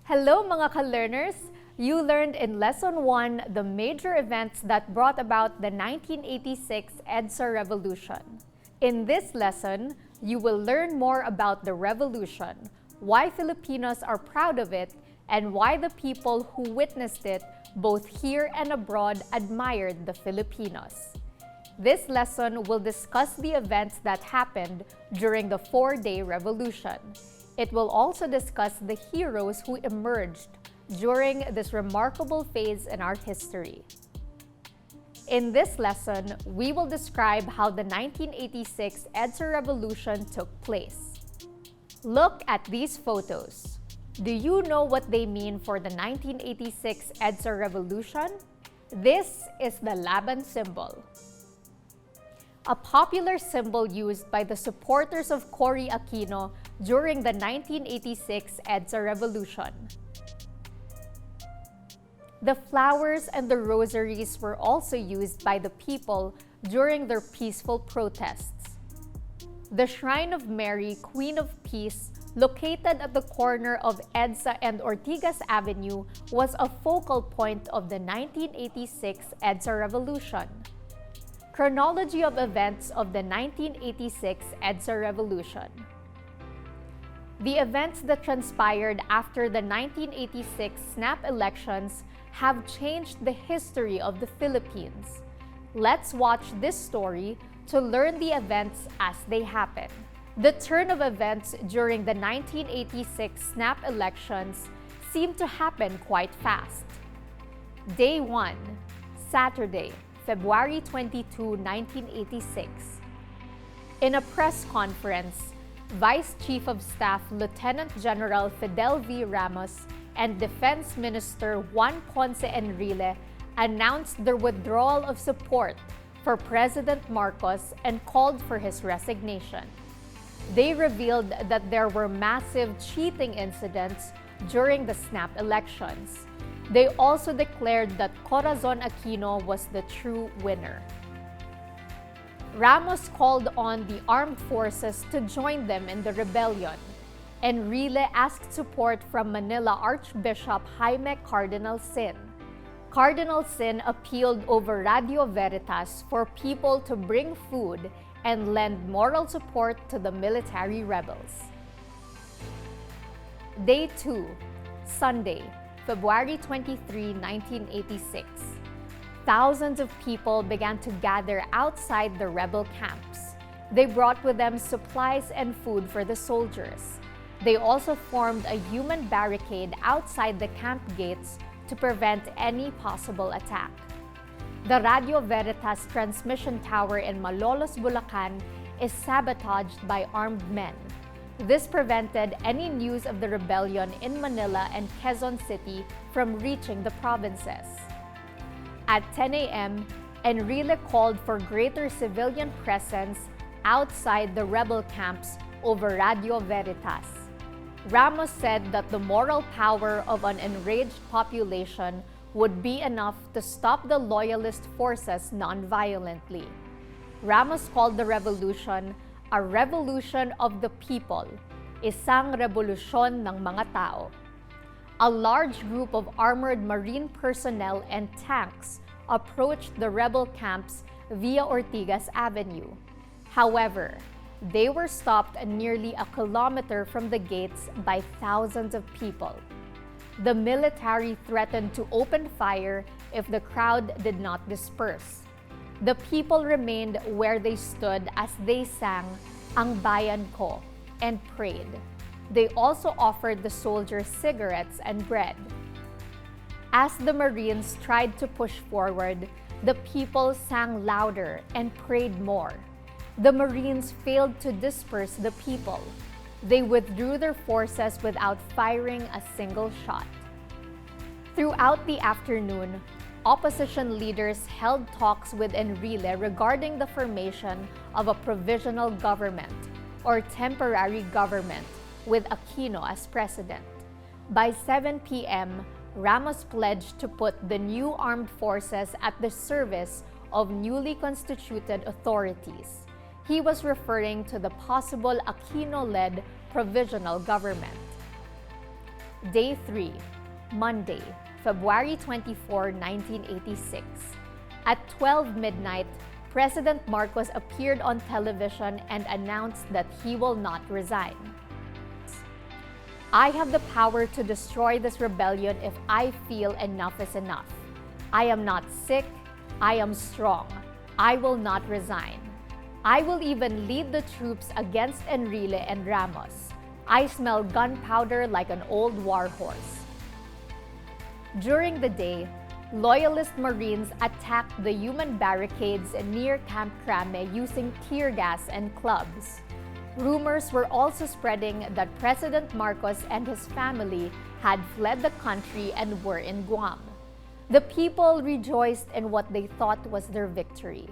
Hello mga ka-learners! You learned in Lesson 1 the major events that brought about the 1986 EDSA revolution. In this lesson, you will learn more about the revolution, why Filipinos are proud of it, and why the people who witnessed it, both here and abroad, admired the Filipinos. This lesson will discuss the events that happened during the 4-day revolution. It will also discuss the heroes who emerged during this remarkable phase in our history. In this lesson, we will describe how the 1986 EDSA revolution took place. Look at these photos. Do you know what they mean for the 1986 EDSA revolution? This is the laban symbol, a popular symbol used by the supporters of Cory Aquino during the 1986 EDSA revolution. The flowers and the rosaries were also used by the people during their peaceful protests. The Shrine of Mary, Queen of Peace, located at the corner of EDSA and Ortigas Avenue, was a focal point of the 1986 EDSA revolution. Chronology of events of the 1986 EDSA revolution. The events that transpired after the 1986 snap elections have changed the history of the Philippines. Let's watch this story to learn the events as they happen. The turn of events during the 1986 snap elections seemed to happen quite fast. Day 1, Saturday, February 22, 1986. In a press conference, Vice Chief of Staff Lieutenant General Fidel V. Ramos and Defense Minister Juan Ponce Enrile announced their withdrawal of support for President Marcos and called for his resignation. They revealed that there were massive cheating incidents during the snap elections. They also declared that Corazon Aquino was the true winner. Ramos called on the armed forces to join them in the rebellion. Enrile asked support from Manila Archbishop Jaime Cardinal Sin. Cardinal Sin appealed over Radio Veritas for people to bring food and lend moral support to the military rebels. Day 2, Sunday, February 23, 1986. Thousands of people began to gather outside the rebel camps. They brought with them supplies and food for the soldiers. They also formed a human barricade outside the camp gates to prevent any possible attack. The Radio Veritas transmission tower in Malolos, Bulacan is sabotaged by armed men. This prevented any news of the rebellion in Manila and Quezon City from reaching the provinces. At 10 a.m., Enrile called for greater civilian presence outside the rebel camps over Radio Veritas. Ramos said that the moral power of an enraged population would be enough to stop the loyalist forces non-violently. Ramos called the revolution a revolution of the people, isang revolusyon ng mga tao. A large group of armored marine personnel and tanks approached the rebel camps via Ortigas Avenue. However, they were stopped nearly a kilometer from the gates by thousands of people. The military threatened to open fire if the crowd did not disperse. The people remained where they stood as they sang "Ang Bayan Ko" and prayed. They also offered the soldiers cigarettes and bread. As the Marines tried to push forward, the people sang louder and prayed more. The Marines failed to disperse the people. They withdrew their forces without firing a single shot. Throughout the afternoon, opposition leaders held talks with Enrile regarding the formation of a provisional government or temporary government with Aquino as president. By 7 p.m., Ramos pledged to put the new armed forces at the service of newly constituted authorities. He was referring to the possible Aquino-led provisional government. Day 3, Monday, February 24, 1986. At 12 midnight, President Marcos appeared on television and announced that he will not resign. I have the power to destroy this rebellion if I feel enough is enough. I am not sick, I am strong. I will not resign. I will even lead the troops against Enrile and Ramos. I smell gunpowder like an old war horse. During the day, Loyalist Marines attacked the human barricades near Camp Crame using tear gas and clubs. Rumors were also spreading that President Marcos and his family had fled the country and were in Guam. The people rejoiced in what they thought was their victory.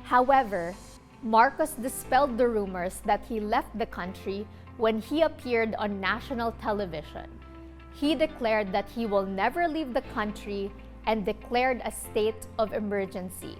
However, Marcos dispelled the rumors that he left the country when he appeared on national television. He declared that he will never leave the country and declared a state of emergency.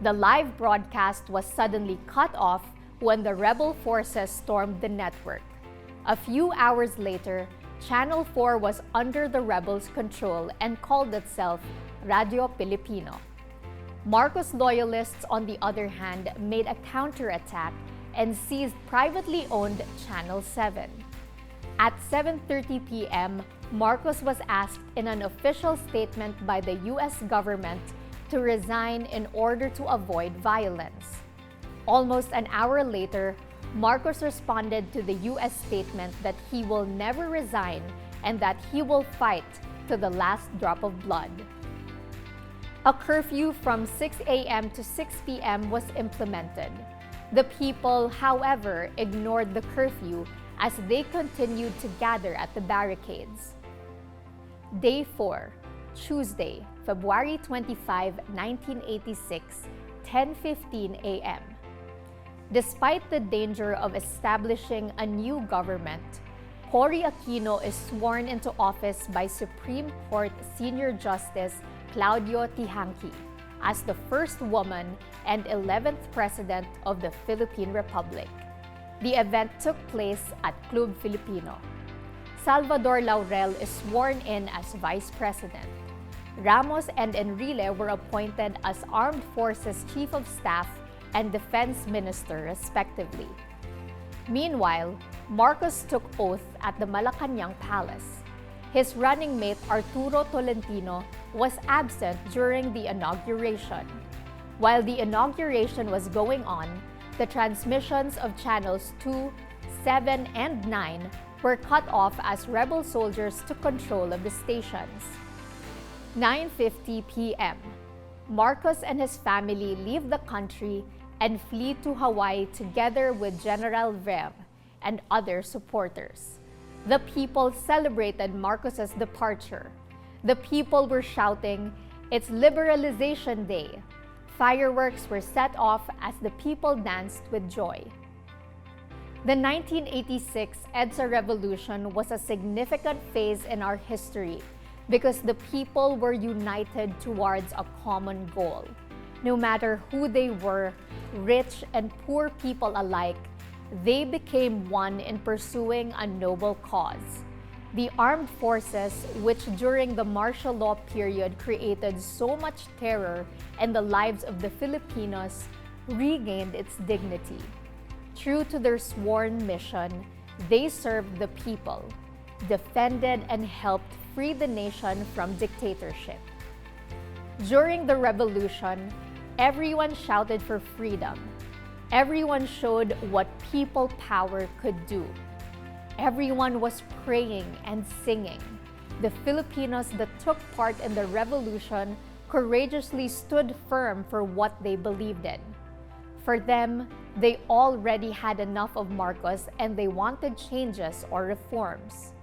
The live broadcast was suddenly cut off when the rebel forces stormed the network. A few hours later, Channel 4 was under the rebels' control and called itself Radio Pilipino. Marcos loyalists, on the other hand, made a counterattack and seized privately owned Channel 7. At 7:30 p.m., Marcos was asked in an official statement by the U.S. government to resign in order to avoid violence. Almost an hour later, Marcos responded to the U.S. statement that he will never resign and that he will fight to the last drop of blood. A curfew from 6 a.m. to 6 p.m. was implemented. The people, however, ignored the curfew as they continued to gather at the barricades. Day 4, Tuesday, February 25, 1986, 10:15 a.m. Despite the danger of establishing a new government, Cory Aquino is sworn into office by Supreme Court Senior Justice Claudio Tihanqui as the first woman and 11th President of the Philippine Republic. The event took place at Club Filipino. Salvador Laurel is sworn in as Vice President. Ramos and Enrile were appointed as Armed Forces Chief of Staff and Defense Minister, respectively. Meanwhile, Marcos took oath at the Malacañang Palace. His running mate Arturo Tolentino was absent during the inauguration. While the inauguration was going on, the transmissions of channels 2, 7, and 9 were cut off as rebel soldiers took control of the stations. 9:50 p.m. Marcos and his family leave the country and flee to Hawaii together with General Ver and other supporters. The people celebrated Marcos's departure. The people were shouting, "It's Liberalization Day." Fireworks were set off as the people danced with joy. The 1986 EDSA revolution was a significant phase in our history because the people were united towards a common goal. No matter who they were, rich and poor people alike, they became one in pursuing a noble cause. The armed forces, which during the martial law period created so much terror in the lives of the Filipinos, regained its dignity. True to their sworn mission, they served the people, defended and helped free the nation from dictatorship. During the revolution, everyone shouted for freedom. Everyone showed what people power could do. Everyone was praying and singing. The Filipinos that took part in the revolution courageously stood firm for what they believed in. For them, they already had enough of Marcos and they wanted changes or reforms.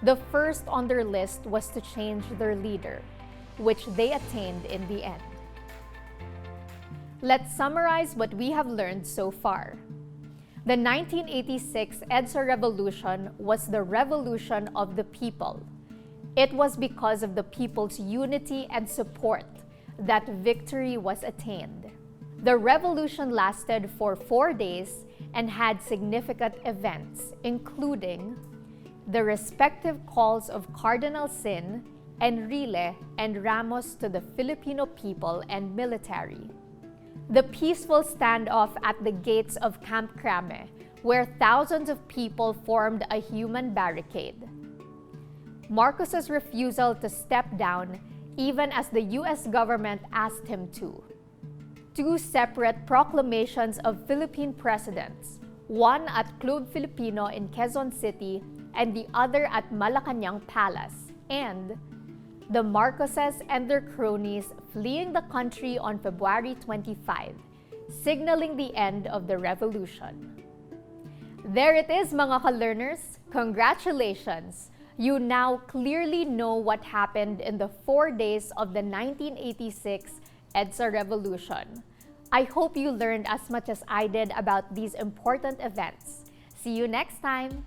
The first on their list was to change their leader, which they attained in the end. Let's summarize what we have learned so far. The 1986 EDSA revolution was the revolution of the people. It was because of the people's unity and support that victory was attained. The revolution lasted for 4 days and had significant events, including the respective calls of Cardinal Sin, Enrile, and Ramos to the Filipino people and military. The peaceful standoff at the gates of Camp Crame, where thousands of people formed a human barricade. Marcos's refusal to step down even as the US government asked him to. Two separate proclamations of Philippine presidents, one at Club Filipino in Quezon City and the other at Malacañang Palace, and the Marcoses and their cronies fleeing the country on February 25, signaling the end of the revolution. There it is, mga ka-learners. Congratulations! You now clearly know what happened in the 4 days of the 1986 EDSA Revolution. I hope you learned as much as I did about these important events. See you next time!